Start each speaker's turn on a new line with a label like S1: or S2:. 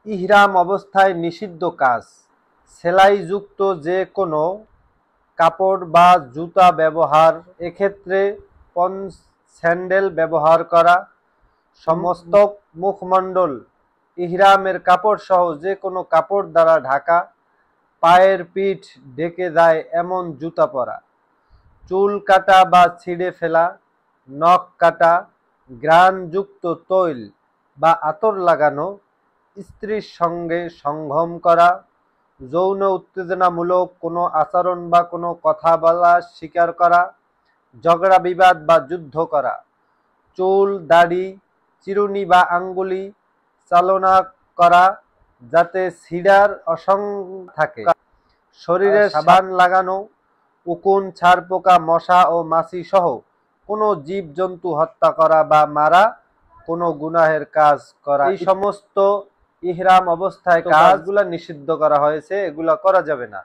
S1: ইহরাম অবস্থায় নিষিদ্ধ কাজ: সেলাইযুক্ত যে কোনো কাপড় বা জুতা ব্যবহার, এক্ষেত্রে স্যান্ডেল ব্যবহার করা, সমস্তক মুখমণ্ডল ইহরামের কাপড় সহ যে কোনো কাপড় দ্বারা ঢাকা, পায়ের পিঠ ঢেকে যায় এমন জুতা পরা, চুল কাটা বা ছিঁড়ে ফেলা, নখ কাটা, ঘ্রাণযুক্ত তৈল বা আতর লাগানো, স্ত্রীর সঙ্গে সঙ্গম করা, যৌন উত্তেজনামূলক কোনো আচরণ বা কোনো কথা বলা স্বীকার করা, ঝগড়া বিবাদ বা যুদ্ধ করা, চুল দাড়ি চিরুনি বা আঙ্গুলি চালনা করা যাতে ছিঁড়ার আশঙ্কা থাকে, শরীরে সাবান লাগানো, উকুন, ছারপোকা, মশা ও মাছি সহ কোনো জীবজন্তু হত্যা করা বা মারা কোনো গুনাহের কাজ করা, এই সমস্ত ইহরাম অবস্থায় কাজগুলা নিষিদ্ধ করা হয়েছে, এগুলা করা যাবে না।